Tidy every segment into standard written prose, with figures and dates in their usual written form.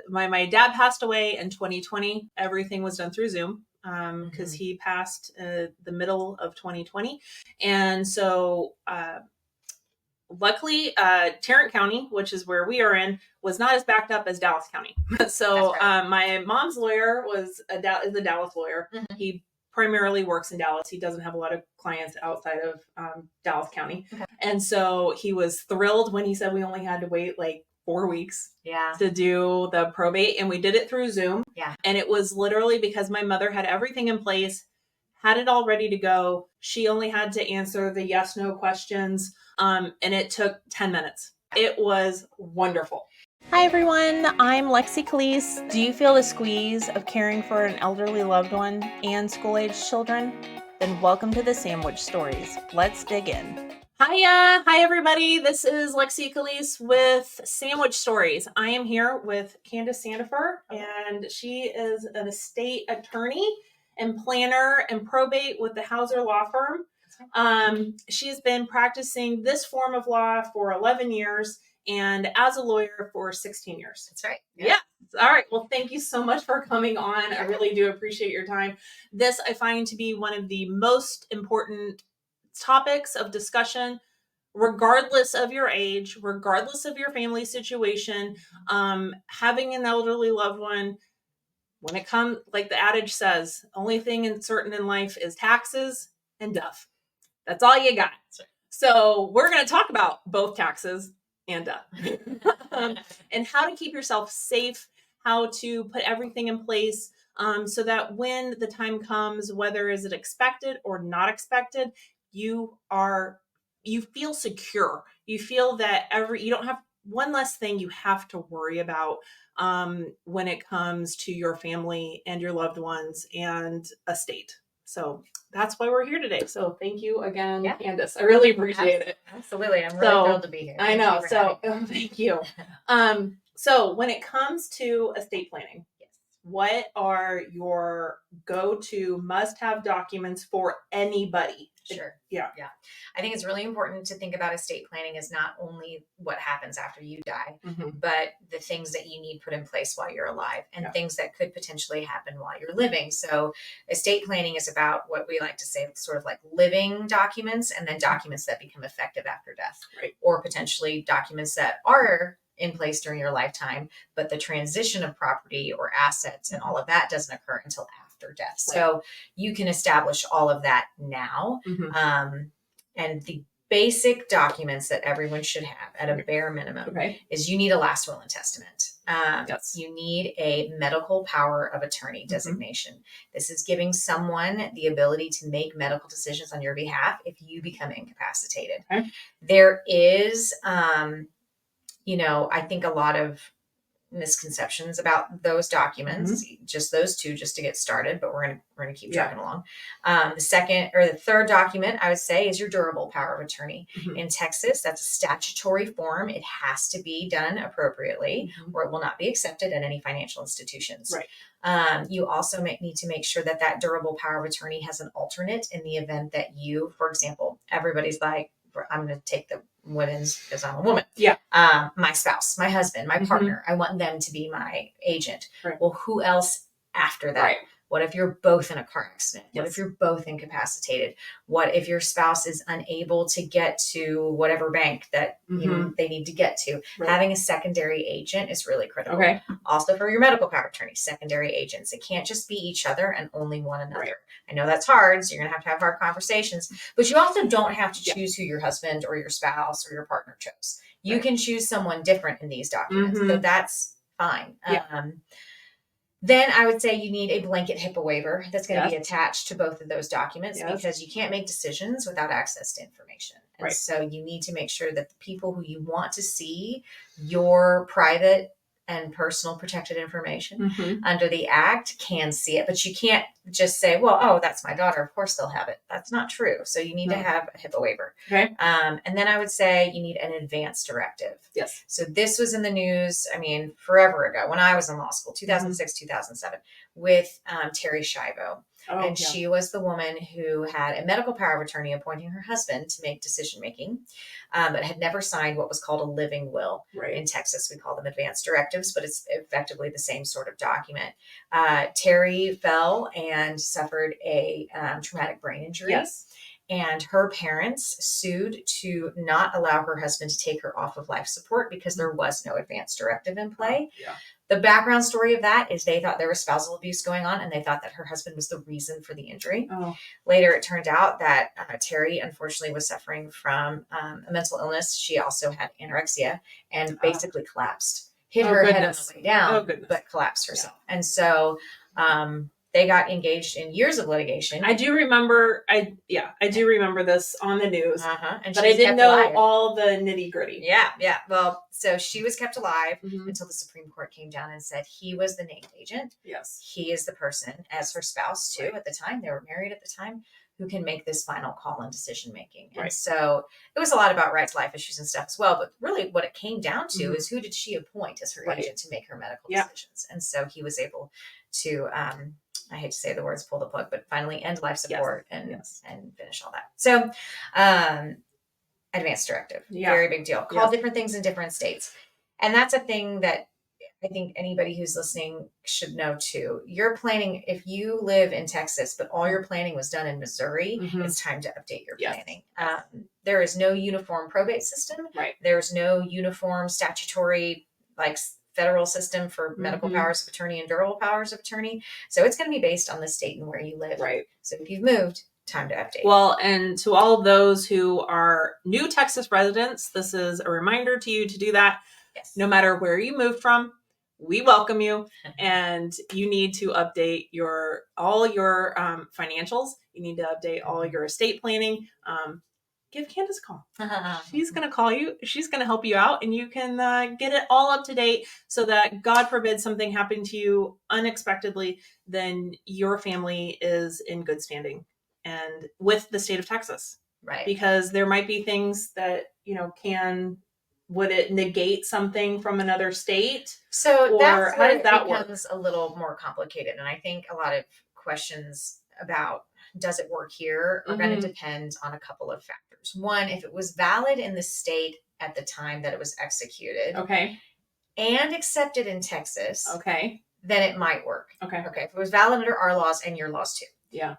my dad passed away in 2020. Everything was done through Zoom because he passed the middle of 2020. And so luckily, Tarrant County, which is where we are in, was not as backed up as Dallas County. So my mom's lawyer is a Dallas lawyer. He primarily works in Dallas. He doesn't have a lot of clients outside of Dallas County. And so he was thrilled when he said we only had to wait like 4 weeks to do the probate. And we did it through Zoom. And it was literally because my mother had everything in place, had it all ready to go. She only had to answer the yes, no questions. And it took 10 minutes. It was wonderful. Hi, everyone. I'm Lexie Callies. Do you feel the squeeze of caring for an elderly loved one and school-aged children? Then welcome to the Sandwich Stories. Let's dig in. Hiya. Hi, everybody. This is Lexie Callies with Sandwich Stories. I am here with Candace Sandifer, and she is an estate attorney and planner and probate with the Hauser Law Firm. She's been practicing this form of law for 11 years and as a lawyer for 16 years. That's right. Yeah. All right. Well, thank you so much for coming on. I really do appreciate your time. This I find to be one of the most important topics of discussion, regardless of your age, regardless of your family situation. Having an elderly loved one, when it comes, like the adage says, only thing certain in life is taxes and death. That's all you got. So we're going to talk about both taxes and death and how to keep yourself safe, how to put everything in place so that when the time comes, whether is it expected or not expected, you feel secure. You feel that you don't have one less thing you have to worry about when it comes to your family and your loved ones and estate. So that's why we're here today. So thank you again, Candace. I really appreciate it. Absolutely. I'm really thrilled to be here. I know. So thank you. So when it comes to estate planning, what are your go-to must-have documents for anybody? Sure. Yeah. I think it's really important to think about estate planning as not only what happens after you die, but the things that you need put in place while you're alive and things that could potentially happen while you're living. So estate planning is about what we like to say, sort of like living documents and then documents that become effective after death, or potentially documents that are in place during your lifetime, but the transition of property or assets and all of that doesn't occur until after death. So you can establish all of that now. And the basic documents that everyone should have at a bare minimum is you need a last will and testament. You need a medical power of attorney designation. This is giving someone the ability to make medical decisions on your behalf if you become incapacitated. There is, I think a lot of misconceptions about those documents, just those two, just to get started, but we're going to keep trucking along. The third document I would say is your durable power of attorney. In Texas, that's a statutory form. It has to be done appropriately or it will not be accepted at any financial institutions. You also need to make sure that durable power of attorney has an alternate in the event that you, for example, everybody's like, I'm going to take the women's because I'm a woman. My spouse, my husband, my partner, I want them to be my agent. Well, who else after that? What if you're both in a car accident? What if you're both incapacitated? What if your spouse is unable to get to whatever bank that they need to get to? Having a secondary agent is really critical. Also for your medical power of attorney, secondary agents. It can't just be each other and only one another. I know that's hard, so you're going to have hard conversations, but you also don't have to choose who your husband or your spouse or your partner chose. You can choose someone different in these documents, so that's fine. Then I would say you need a blanket HIPAA waiver that's going to be attached to both of those documents because you can't make decisions without access to information. And so you need to make sure that the people who you want to see your private and personal protected information under the act can see it, but you can't just say, well, that's my daughter, of course they'll have it. That's not true. So you need to have a HIPAA waiver. And then I would say you need an advance directive. So this was in the news, forever ago when I was in law school, 2006, 2007, with Terry Schiavo. And she was the woman who had a medical power of attorney appointing her husband to make decision making, but had never signed what was called a living will. In Texas, we call them advance directives, but it's effectively the same sort of document. Terry fell and suffered a traumatic brain injury. And her parents sued to not allow her husband to take her off of life support because there was no advance directive in play. The background story of that is they thought there was spousal abuse going on, and they thought that her husband was the reason for the injury. Later, it turned out that Terry, unfortunately, was suffering from a mental illness. She also had anorexia and basically collapsed. Hit her head on the way down, but collapsed herself. And so they got engaged in years of litigation. I do remember this on the news, and but I didn't know all the nitty gritty. Yeah. Well, so she was kept alive until the Supreme Court came down and said he was the named agent. He is the person, as her spouse too, at the time, they were married at the time, who can make this final call on decision making. And so it was a lot about right to life issues and stuff as well. But really what it came down to is who did she appoint as her agent to make her medical decisions? And so he was able to, I hate to say the words pull the plug, but finally end life support and finish all that. So advance directive, very big deal. Called different things in different states. And that's a thing that I think anybody who's listening should know too. You're planning, if you live in Texas, but all your planning was done in Missouri, it's time to update your planning. There is no uniform probate system. There's no uniform statutory, like federal system for medical powers of attorney and durable powers of attorney. So it's going to be based on the state and where you live. So if you've moved, time to update. Well, and to all of those who are new Texas residents, this is a reminder to you to do that. No matter where you moved from, we welcome you, and you need to update all your financials. You need to update all your estate planning. Give Candace a call. She's going to call you. She's going to help you out, and you can get it all up to date so that, God forbid, something happened to you unexpectedly, then your family is in good standing and with the state of Texas. Because there might be things that, would it negate something from another state? So that's how does that becomes work? A little more complicated. And I think a lot of questions about does it work here are going to depend on a couple of factors. One, if it was valid in the state at the time that it was executed, and accepted in Texas, then it might work. If it was valid under our laws and your laws too.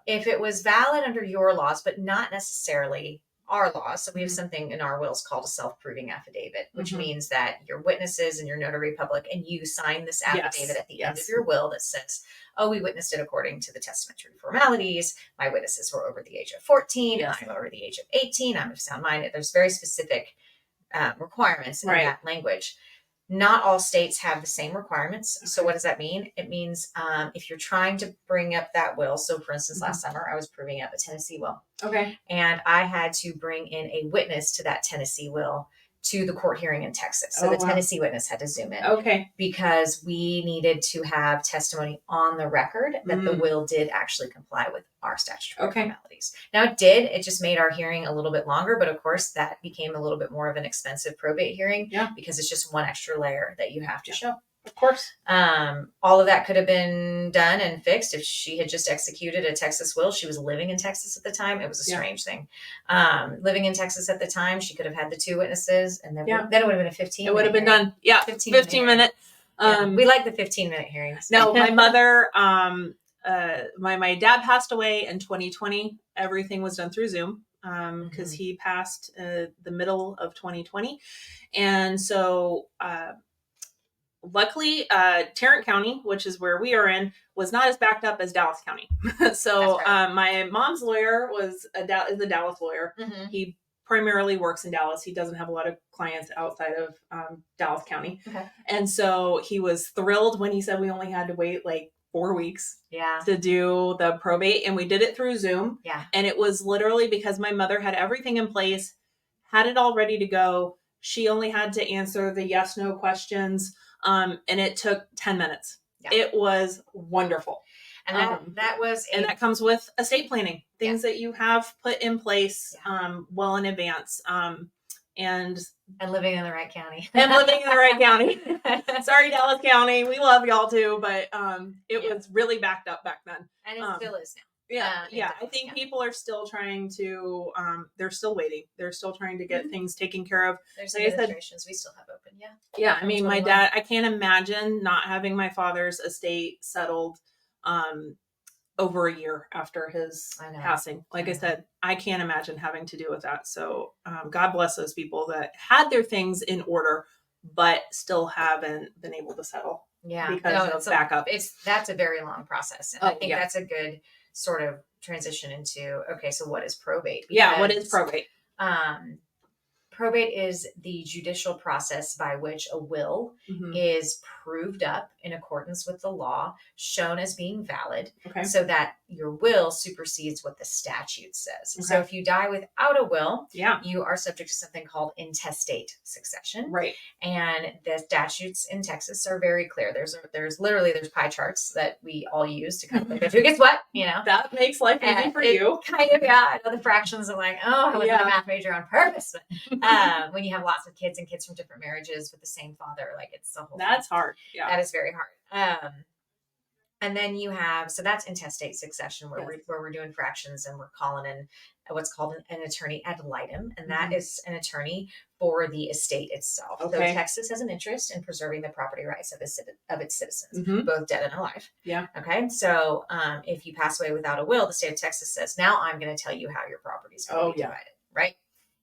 If it was valid under your laws, but not necessarily our laws. So we have something in our wills called a self-proving affidavit, which means that your witnesses and your notary public and you sign this affidavit at the end of your will that says, oh, we witnessed it according to the testamentary formalities. My witnesses were over the age of 14. I'm over the age of 18. I'm of sound mind. There's very specific requirements in that language. Not all states have the same requirements. So what does that mean? It means if you're trying to bring up that will. So for instance, last summer I was proving up a Tennessee will. And I had to bring in a witness to that Tennessee will to the court hearing in Texas. So the Tennessee witness had to zoom in. Because we needed to have testimony on the record that the will did actually comply with our statutory formalities. Now it just made our hearing a little bit longer, but of course that became a little bit more of an expensive probate hearing because it's just one extra layer that you have to show. Of course. All of that could have been done and fixed if she had just executed a Texas will. She was living in Texas at the time. It was a strange thing. Living in Texas at the time, she could have had the two witnesses, and then it would have been a 15. It would have been done. 15 minute. We like the 15-minute hearings. No, my mother, my dad passed away in 2020. Everything was done through Zoom because he passed the middle of 2020, and so. Luckily, Tarrant County, which is where we are in, was not as backed up as Dallas County. So my mom's lawyer is a Dallas lawyer. He primarily works in Dallas. He doesn't have a lot of clients outside of Dallas County. And so he was thrilled when he said we only had to wait like 4 weeks to do the probate. And we did it through Zoom. And it was literally because my mother had everything in place, had it all ready to go. She only had to answer the yes, no questions. And it took 10 minutes. It was wonderful. And that comes with estate planning, things that you have put in place, well in advance. And living in the right county. Sorry, Dallas County. We love y'all too, but, it was really backed up back then. And it still is I think people are still trying to, they're still waiting. They're still trying to get things taken care of. There's administrations we still have open. Yeah. Yeah. I mean, my dad, I can't imagine not having my father's estate settled, over a year after his passing. Like I said, I can't imagine having to deal with that. So, God bless those people that had their things in order, but still haven't been able to settle. Yeah. Because of backup. That's a very long process. And I think that's a good sort of transition into, okay, so what is probate? Because, what is probate? Probate is the judicial process by which a will is proved up in accordance with the law, shown as being valid, so that your will supersedes what the statute says. Okay. So if you die without a will, you are subject to something called intestate succession. Right. And the statutes in Texas are very clear. There's pie charts that we all use to kind of look at who gets what, That makes life easy for you. Kind of, I know the fractions are like, I wasn't a math major on purpose. But when you have lots of kids and kids from different marriages with the same father, like it's the whole That's hard. Yeah. That is very hard. And then you have, so that's intestate succession where we're doing fractions and we're calling in what's called an attorney ad litem. And that is an attorney for the estate itself. Okay. So Texas has an interest in preserving the property rights of its citizens, both dead and alive. Yeah. Okay. So if you pass away without a will, the state of Texas says, now I'm going to tell you how your property is going to be divided. Right.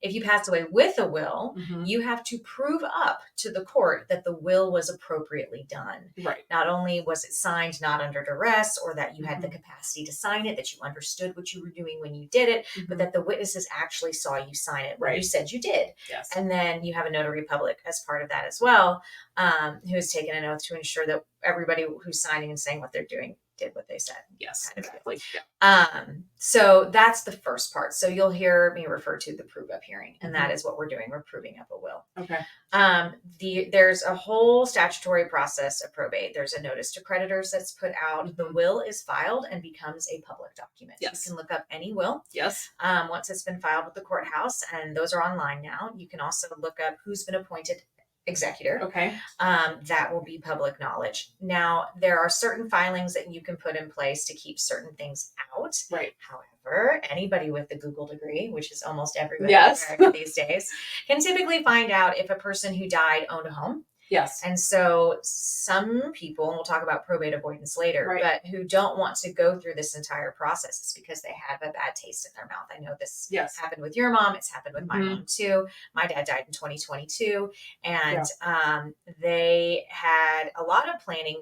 If you pass away with a will, you have to prove up to the court that the will was appropriately done. Right. Not only was it signed not under duress, or that you had the capacity to sign it, that you understood what you were doing when you did it, but that the witnesses actually saw you sign it when you said you did. Yes. And then you have a notary public as part of that as well, who has taken an oath to ensure that everybody who's signing and saying what they're doing did what they said. Yes, kind of exactly. Yeah. So that's the first part. So you'll hear me refer to the prove up hearing, and that is what we're doing. We're proving up a will. Okay. There's a whole statutory process of probate. There's a notice to creditors that's put out. The will is filed and becomes a public document. Yes. You can look up any will. Yes. Once it's been filed with the courthouse, and those are online now. You can also look up who's been appointed executor. Okay. That will be public knowledge. Now, there are certain filings that you can put in place to keep certain things out. Right. However, anybody with a Google degree, which is almost everybody in America these days, can typically find out if a person who died owned a home. Yes. And so some people, and we'll talk about probate avoidance later, but who don't want to go through this entire process, it's because they have a bad taste in their mouth. I know this happened with your mom. It's happened with my mom too. My dad died in 2022, and they had a lot of planning,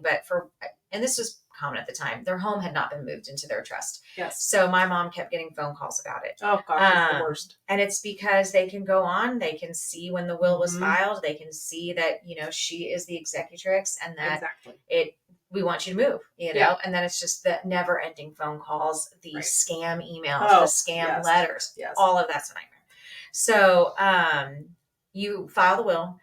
and this was common at the time, their home had not been moved into their trust. Yes. So my mom kept getting phone calls about it. Oh gosh, it's the worst. And it's because they can go on, they can see when the will was filed, they can see that, she is the executrix, and that we want you to move, and then it's just the never ending phone calls, the scam emails, the scam letters, all of that's a nightmare. So, you file the will.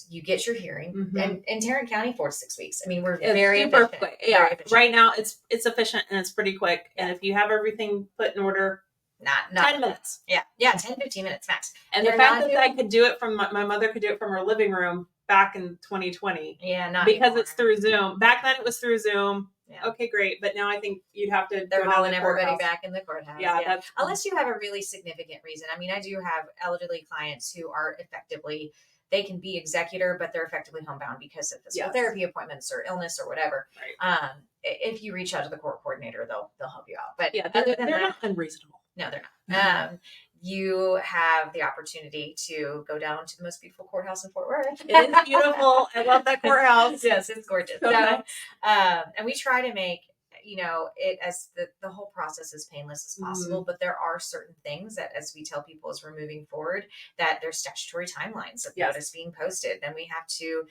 You get your hearing, and in Tarrant County, 4 to 6 weeks. I mean, we're very super efficient. Quick. Yeah, efficient. Right now it's efficient and it's pretty quick. Yeah. And if you have everything put in order, not 10 minutes. Yeah, 10, 15 minutes max. And the fact that I could do it from my mother could do it from her living room back in 2020. Yeah, not because anymore. It's through Zoom. Back then it was through Zoom. Yeah. Okay, great. But now I think you'd have to. They're hauling everybody back in the courthouse. Yeah. Unless you have a really significant reason. I mean, I do have elderly clients who are effectively. They can be executor, but they're effectively homebound because of physical therapy appointments or illness or whatever. Right. If you reach out to the court coordinator, they'll help you out. But they're not unreasonable. No, they're not. You have the opportunity to go down to the most beautiful courthouse in Fort Worth. It is beautiful. I love that courthouse. Yes, it's gorgeous. So, and we try to make it as the whole process as painless as possible, but there are certain things that, as we tell people as we're moving forward, that there's statutory timelines of notice being posted. Then we have to,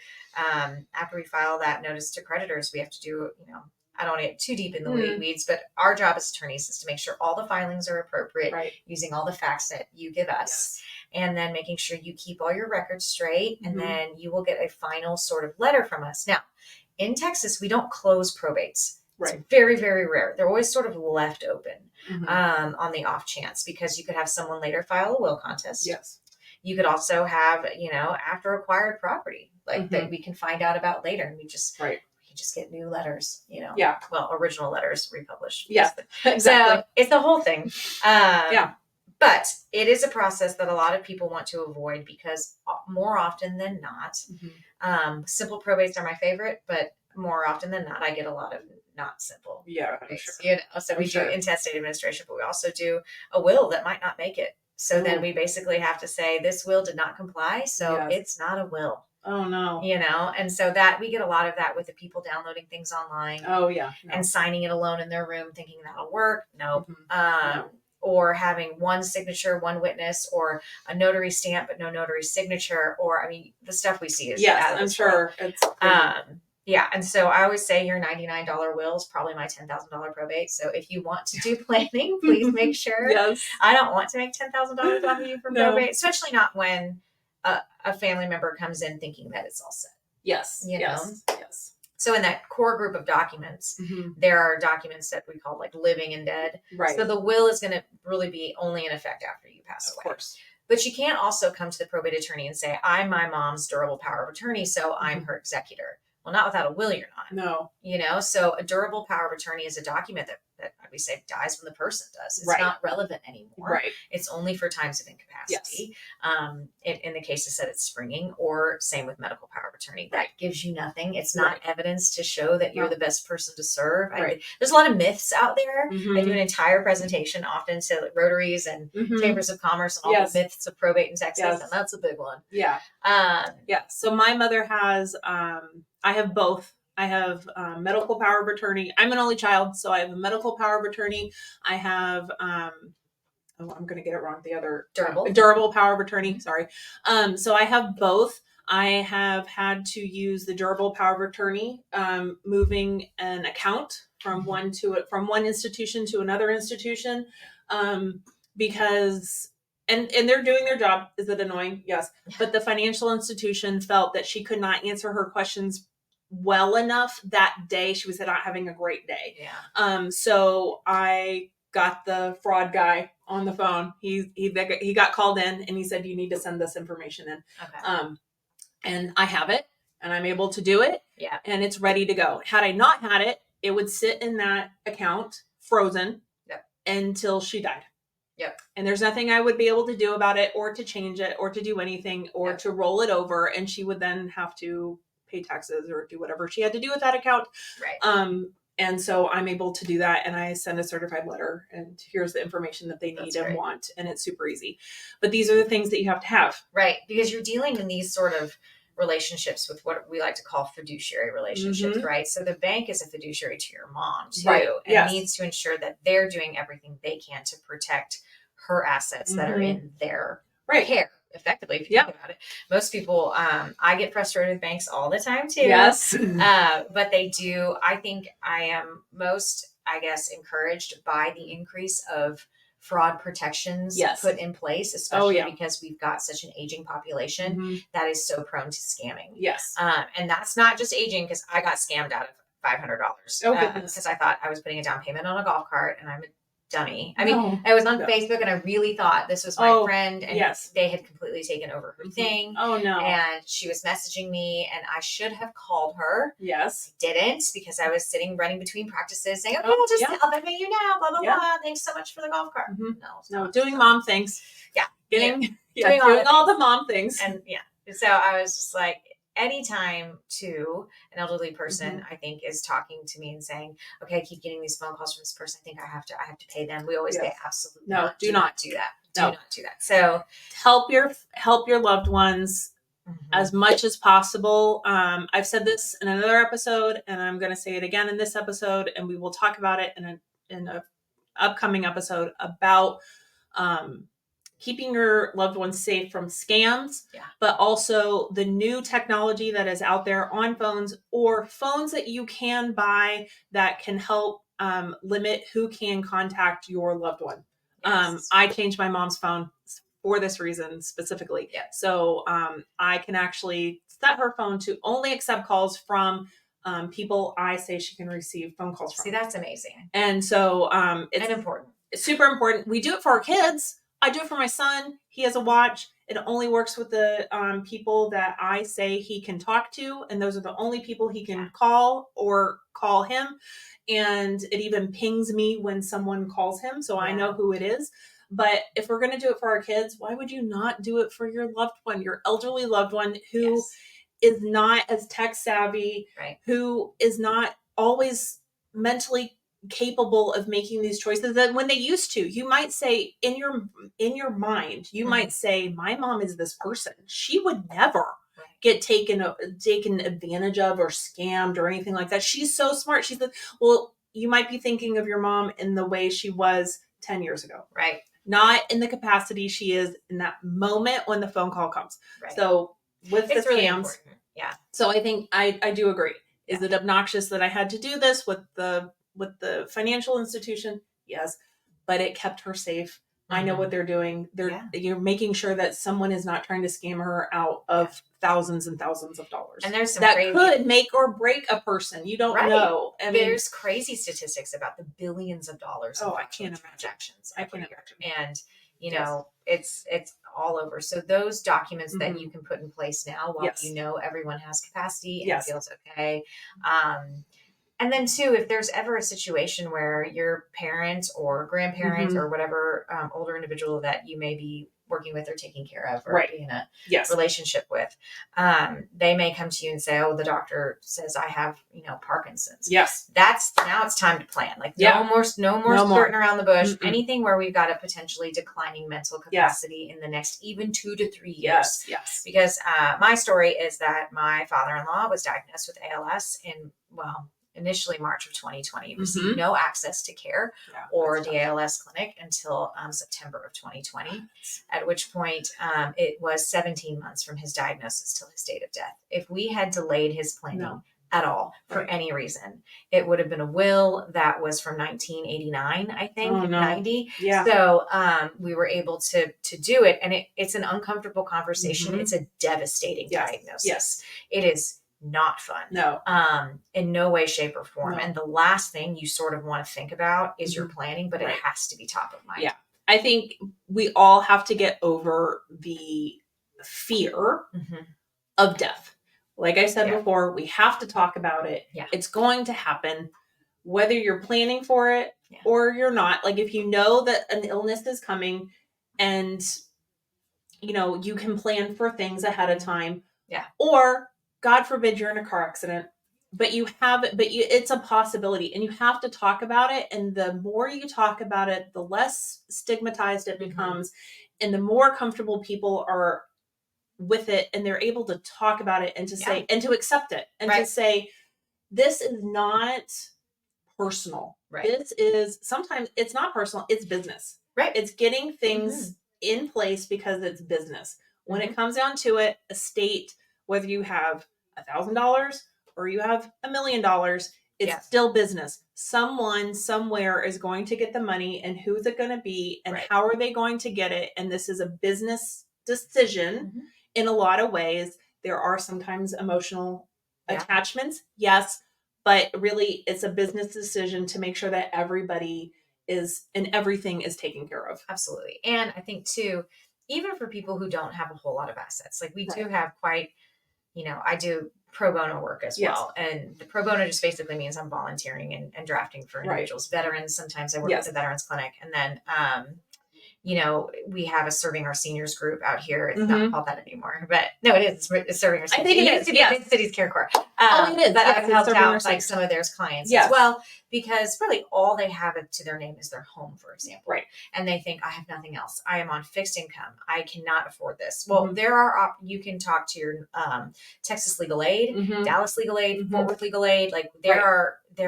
after we file that notice to creditors, we have to do, I don't want to get too deep in the weeds, but our job as attorneys is to make sure all the filings are appropriate, using all the facts that you give us, and then making sure you keep all your records straight, and then you will get a final sort of letter from us. Now, in Texas, we don't close probates. It's very, very rare. They're always sort of left open on the off chance, because you could have someone later file a will contest. Yes. You could also have, after acquired property, like that we can find out about later, and we just just get new letters, Yeah. Well, original letters republished. Yeah, exactly. So it's the whole thing. Yeah. But it is a process that a lot of people want to avoid because more often than not, simple probates are my favorite, but more often than not, I get a lot of not simple. Yeah, I'm sure. So we do intestate administration, but we also do a will that might not make it. So then we basically have to say this will did not comply, so it's not a will. Oh no. And so that we get a lot of that with the people downloading things online. Oh yeah. No. And signing it alone in their room thinking that'll work. No. No. Or having one signature, one witness, or a notary stamp but no notary signature, or the stuff we see is I'm sure it's yeah. And so I always say your $99 will is probably my $10,000 probate. So if you want to do planning, please make sure. Yes. I don't want to make $10,000 off of you for probate, especially not when a family member comes in thinking that it's all set. Yes. Yes. Yes. So in that core group of documents, there are documents that we call like living and dead. Right. So the will is going to really be only in effect after you pass away. Of course. But you can't also come to the probate attorney and say, I'm my mom's durable power of attorney, so I'm her executor. Well, not without a will, you're not. No. So a durable power of attorney is a document that we say dies when the person does. It's not relevant anymore. Right. It's only for times of incapacity. Yes. In the cases that it's springing, or same with medical power of attorney. That gives you nothing. It's not evidence to show that you're the best person to serve. Right. There's a lot of myths out there. I do an entire presentation often to Rotaries and Chambers of Commerce and all the myths of probate in Texas, and that's a big one. Yeah. So my mother has, I have both. I have medical power of attorney. I'm an only child, so I have a medical power of attorney. I have, I'm going to get it wrong. The other durable power of attorney. Sorry. So I have both. I have had to use the durable power of attorney, moving an account from one institution to another institution, because. And they're doing their job. Is it annoying? Yes. But the financial institution felt that she could not answer her questions well enough that day. She was not having a great day. Yeah. So I got the fraud guy on the phone. He got called in and he said, you need to send this information in. Okay. And I have it and I'm able to do it. Yeah. And it's ready to go. Had I not had it, it would sit in that account frozen until she died. Yep. And there's nothing I would be able to do about it or to change it or to do anything or to roll it over. And she would then have to pay taxes or do whatever she had to do with that account. Right. And so I'm able to do that. And I send a certified letter and here's the information that they need and want. And it's super easy. But these are the things that you have to have. Right. Because you're dealing in these sort of relationships with what we like to call fiduciary relationships, right? So the bank is a fiduciary to your mom too, and needs to ensure that they're doing everything they can to protect her assets that are in their care. Effectively, if you think about it. Most people, I get frustrated with banks all the time too. Yes. But they do. I think I am most, encouraged by the increase of fraud protections put in place, especially because we've got such an aging population that is so prone to scamming. Yes. And that's not just aging, because I got scammed out of $500 because I thought I was putting a down payment on a golf cart, and I'm a dummy. I mean, I was on Facebook and I really thought this was my friend, and they had completely taken over her thing. Oh no. And she was messaging me, and I should have called her. Yes. I didn't, because I was running between practices saying, okay, I'll pay you now, blah, blah, blah. Thanks so much for the golf cart. No, doing mom things. Yeah. Doing all the mom things. And so I was just like, anytime an elderly person, I think, is talking to me and saying, okay, I keep getting these phone calls from this person, I think I have to pay them. We always say, absolutely do not do that. Do not do that. So help your loved ones as much as possible. I've said this in another episode, and I'm going to say it again in this episode, and we will talk about it in a upcoming episode about keeping your loved ones safe from scams, but also the new technology that is out there on phones, or phones that you can buy that can help limit who can contact your loved one. Yes. I changed my mom's phone for this reason specifically. Yeah. So I can actually set her phone to only accept calls from people I say she can receive phone calls from. See, that's amazing. And so it's important. It's super important. We do it for our kids I do it for my son. He has a watch. It only works with the people that I say he can talk to. And those are the only people he can call or call him. And it even pings me when someone calls him. So I know who it is. But if we're going to do it for our kids, why would you not do it for your loved one, your elderly loved one who is not as tech savvy, who is not always mentally capable of making these choices that when they used to, you might say in your mind, you might say, my mom is this person. She would never get taken advantage of or scammed or anything like that. She's so smart. She's well, you might be thinking of your mom in the way she was 10 years ago. Right. Not in the capacity she is in that moment when the phone call comes. Right. So with the really scams. Important. Yeah. So I think I do agree. Is it obnoxious that I had to do this with the financial institution? Yes. But it kept her safe. I know what they're doing. You're making sure that someone is not trying to scam her out of thousands and thousands of dollars. And there's some that could make or break a person. You don't know. I mean, there's crazy statistics about the billions of dollars. I can't transactions. I can't imagine. And you know, it's all over. So those documents that you can put in place now, while you know everyone has capacity and feels okay. And then too, if there's ever a situation where your parents or grandparents or whatever older individual that you may be working with or taking care of or be in a relationship with, they may come to you and say, oh, the doctor says I have, Parkinson's. Yes. Now it's time to plan. Like no more skirting around the bush. Anything where we've got a potentially declining mental capacity in the next even 2 to 3 years. Yes. Because my story is that my father-in-law was diagnosed with ALS initially March of 2020, received no access to care or the ALS clinic until September of 2020, at which point it was 17 months from his diagnosis till his date of death. If we had delayed his planning at all for any reason, it would have been a will that was from 1989, I think, 90. Yeah. So we were able to do it. And it's an uncomfortable conversation. It's a devastating diagnosis. Yes. It is not fun. No. In no way, shape, or form. No. And the last thing you sort of want to think about is your planning, but it has to be top of mind. Yeah. I think we all have to get over the fear of death. Like I said before, we have to talk about it. Yeah. It's going to happen, whether you're planning for it or you're not. Like if you know that an illness is coming and, you can plan for things ahead of time. Yeah. Or God forbid you're in a car accident, but it's a possibility and you have to talk about it. And the more you talk about it, the less stigmatized it becomes and the more comfortable people are with it. And they're able to talk about it and to say, and to accept it and to say, this is not personal. Right. This is sometimes it's not personal. It's business, right? It's getting things in place because it's business. When it comes down to it, a state, whether you have $1,000 or you have $1 million, it's still business. Someone somewhere is going to get the money, and who's it going to be, and how are they going to get it? And this is a business decision in a lot of ways. There are sometimes emotional attachments, yes, but really it's a business decision to make sure that everybody is and everything is taken care of. Absolutely. And I think too, even for people who don't have a whole lot of assets, like we do have quite, I do pro bono work as well. And the pro bono just basically means I'm volunteering and drafting for individuals, veterans. Sometimes I work with the veterans clinic. And then, we have a serving our seniors group out here. It's not called that anymore, but no, it is. It's serving our seniors. I think it used to be Mid-Cities Care Corps. It is. But I've helped out like some of their clients as well, because really all they have to their name is their home, for example. Right. And they think, I have nothing else. I am on fixed income. I cannot afford this. Well, there are, you can talk to your Texas Legal Aid, Dallas Legal Aid, Fort Worth Legal Aid. Like there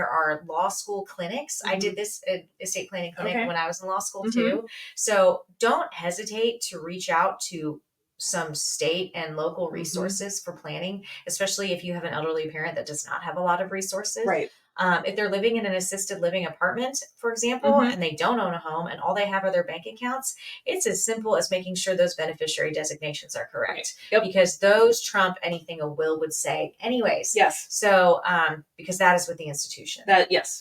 are law school clinics. I did this estate planning clinic when I was in law school too. So don't hesitate to reach out to some state and local resources for planning, especially if you have an elderly parent that does not have a lot of resources. Right. If they're living in an assisted living apartment, for example, and they don't own a home and all they have are their bank accounts, it's as simple as making sure those beneficiary designations are correct. Right. Because those trump anything a will would say anyways. Yes. So, because that is with the institution.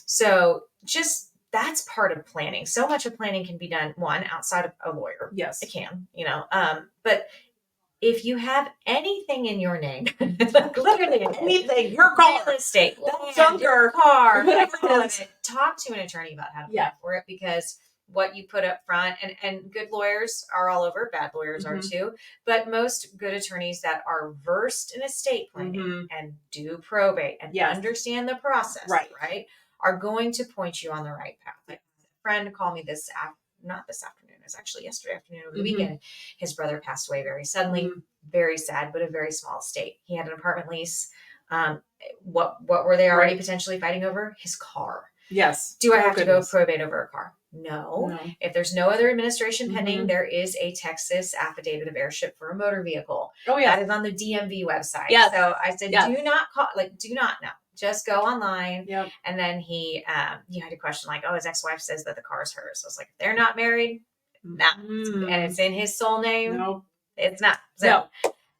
So just that's part of planning. So much of planning can be done, one, outside of a lawyer. Yes. It can, but if you have anything in your name, like literally anything, your car, real estate, that junker, car, whatever it is, talk to an attorney about how to plan for it, because what you put up front, and good lawyers are all over, bad lawyers are too, but most good attorneys that are versed in estate planning and do probate and understand the process, right, are going to point you on the right path. Like, a friend called me not this afternoon, it was actually yesterday afternoon over the weekend. His brother passed away very suddenly, very sad, but a very small estate. He had an apartment lease. What were they already potentially fighting over? His car. Yes. Do I have to go probate over a car? No. If there's no other administration pending, there is a Texas affidavit of heirship for a motor vehicle. Oh, yeah. That is on the DMV website. Yeah. So I said, do not call, do not know. Just go online. Yep. And then he had a question like, his ex-wife says that the car is hers. So I was like, if they're not married, and it's in his sole name. No, it's not. So,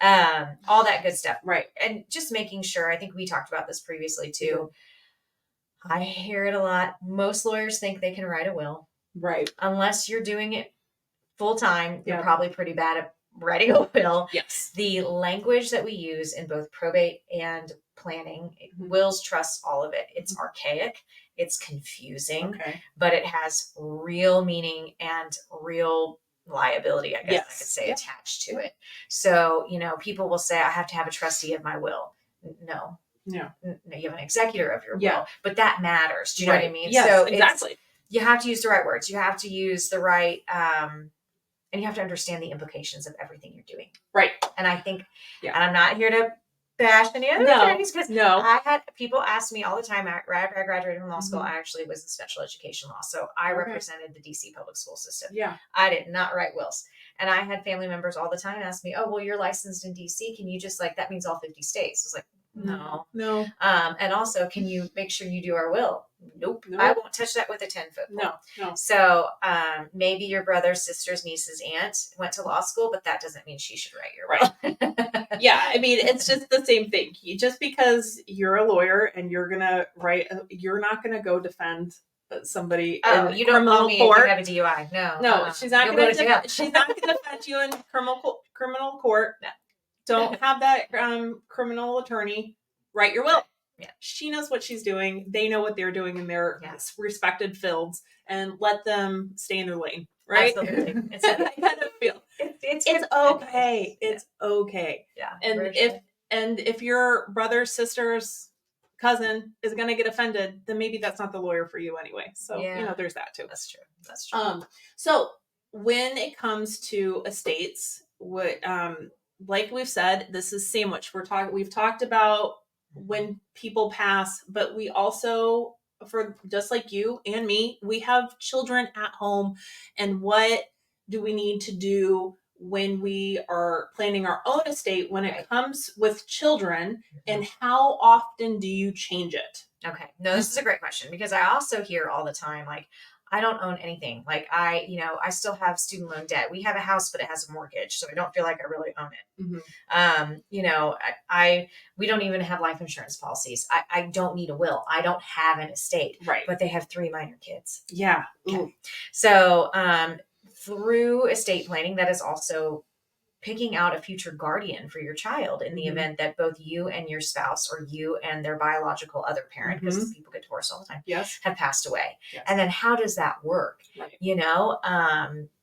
all that good stuff. Right. And just making sure, I think we talked about this previously too. I hear it a lot. Most lawyers think they can write a will. Right. Unless you're doing it full time, you're probably pretty bad at writing a will. Yes. The language that we use in both probate and planning, wills, trusts, all of it. It's archaic. It's confusing, but it has real meaning and real liability, I guess I could say, attached to it. So, people will say, I have to have a trustee of my will. No. No, you have an executor of your will, but that matters. Do you know what I mean? Yes, so exactly. You have to use the right words. You have to use the right, and you have to understand the implications of everything you're doing. Right. And I think, and I'm not here to bash any other attorneys, because I had people ask me all the time, right after I graduated from law school, I actually was in special education law. So I represented the DC public school system. Yeah. I did not write wills. And I had family members all the time ask me, oh, well, you're licensed in DC. Can you just that means all 50 states. I was like, no. And also, can you make sure you do our will? Nope. I won't touch that with a 10-foot pole. No. So, maybe your brother's sister's niece's aunt went to law school, but that doesn't mean she should write your will. Yeah. I mean, it's just the same thing. Just because you're a lawyer and you're going to write, you're not going to go defend somebody in you don't call me if you have a DUI. No, she's not going to defend you in criminal court. No. Don't have that criminal attorney write your will. Yeah. She knows what she's doing. They know what they're doing in their respected fields, and let them stay in their lane. Right? Absolutely. It's I kind of feel it's okay. It's okay. Yeah. And if your brother's sister's cousin is going to get offended, then maybe that's not the lawyer for you anyway. So there's that too. That's true. So when it comes to estates, like we've said, this is sandwich. We've talked about when people pass, but we also, for just like you and me, we have children at home. And what do we need to do when we are planning our own estate when it comes with children, and how often do you change it? Okay. No, this is a great question, because I also hear all the time, I don't own anything. I still have student loan debt. We have a house, but it has a mortgage, so I don't feel like I really own it. We don't even have life insurance policies. I don't need a will. I don't have an estate. Right. But they have 3 minor kids. Yeah. Okay. So, through estate planning, that is also picking out a future guardian for your child in the event that both you and your spouse, or you and their biological other parent, because people get divorced all the time, have passed away. Yes. And then how does that work? Right.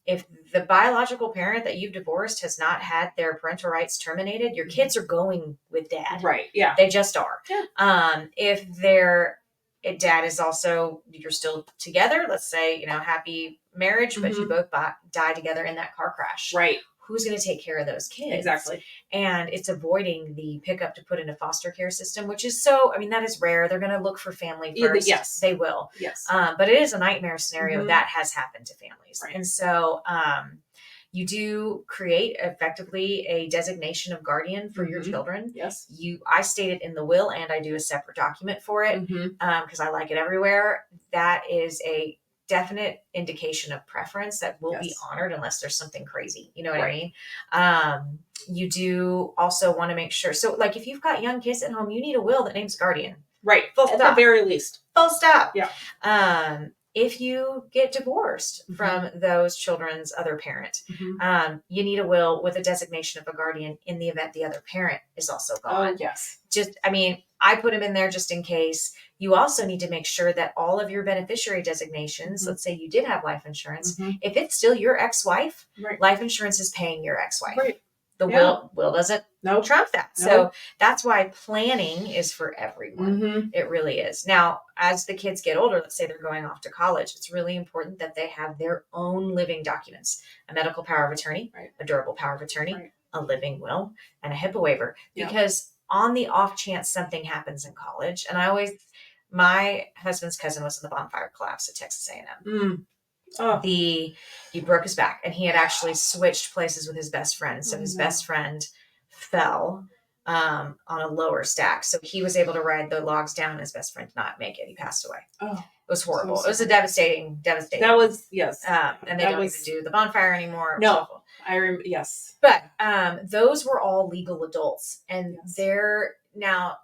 If the biological parent that you've divorced has not had their parental rights terminated, your kids are going with dad. Right. Yeah. They just are. Yeah. If their dad is also, you're still together, let's say, happy marriage, but you both die together in that car crash. Right. Who's going to take care of those kids? Exactly. And it's avoiding the pickup to put in a foster care system, which is that is rare. They're going to look for family first. Yes. They will. Yes. But it is a nightmare scenario that has happened to families. Right. And so, you do create effectively a designation of guardian for your children. Yes. I state it in the will, and I do a separate document for it, because I like it everywhere. That is a definite indication of preference that will be honored unless there's something crazy. You know what I mean? You do also want to make sure. So if you've got young kids at home, you need a will that names guardian. Right. Full stop. At the very least. Full stop. Yeah. if you get divorced from those children's other parent, you need a will with a designation of a guardian in the event the other parent is also gone. Oh, yes. I put them in there just in case. You also need to make sure that all of your beneficiary designations, let's say you did have life insurance, if it's still your ex-wife, life insurance is paying your ex-wife. Right. The will doesn't trump that. Nope. So that's why planning is for everyone. It really is. Now, as the kids get older, let's say they're going off to college, it's really important that they have their own living documents, a medical power of attorney, a durable power of attorney, a living will, and a HIPAA waiver. Because on the off chance something happens in college, and my husband's cousin was in the bonfire collapse at Texas A&M. He broke his back, and he had actually switched places with his best friend. So his best friend fell on a lower stack. So he was able to ride the logs down, and his best friend did not make it. He passed away. Oh, it was horrible. So it was a devastating. That was, yes. And they don't even do the bonfire anymore. No, I remember. Yes. But those were all legal adults, and they're now,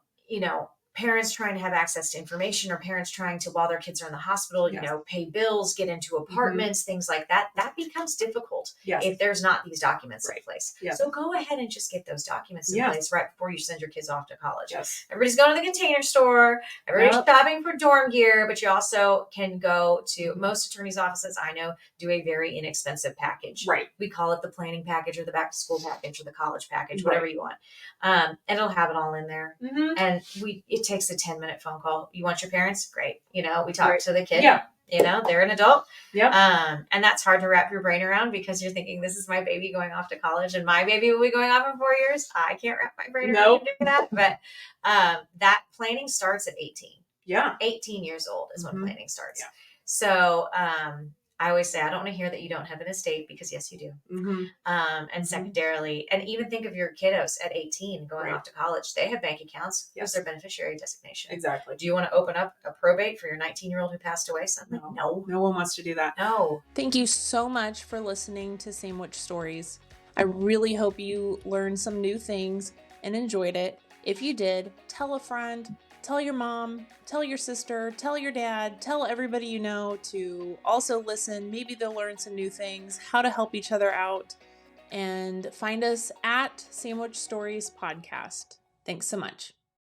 parents trying to have access to information, or parents trying to, while their kids are in the hospital, pay bills, get into apartments, things like that. That becomes difficult if there's not these documents in place. So go ahead and just get those documents in place right before you send your kids off to college. Everybody's going to the Container Store. Everybody's shopping for dorm gear, but you also can go to most attorneys' offices. I know do a very inexpensive package. Right. We call it the planning package, or the back to school package, or the college package, whatever you want. And it'll have it all in there. And it takes a 10-minute phone call. You want your parents? Great. We talk to the kid. They're an adult. And that's hard to wrap your brain around, because you're thinking, this is my baby going off to college, and my baby will be going off in 4 years. I can't wrap my brain around doing that. But that planning starts at 18. 18 years old is when planning starts. So I always say, I don't want to hear that you don't have an estate, because yes, you do. And secondarily, and even think of your kiddos at 18 going off to college. They have bank accounts. Who's their beneficiary designation? Exactly. Do you want to open up a probate for your 19-year-old who passed away suddenly? No. No one wants to do that. No. Thank you so much for listening to Sandwich Stories. I really hope you learned some new things and enjoyed it. If you did, tell a friend. Tell your mom, tell your sister, tell your dad, tell everybody you know to also listen. Maybe they'll learn some new things, how to help each other out. And find us at Sandwich Stories Podcast. Thanks so much.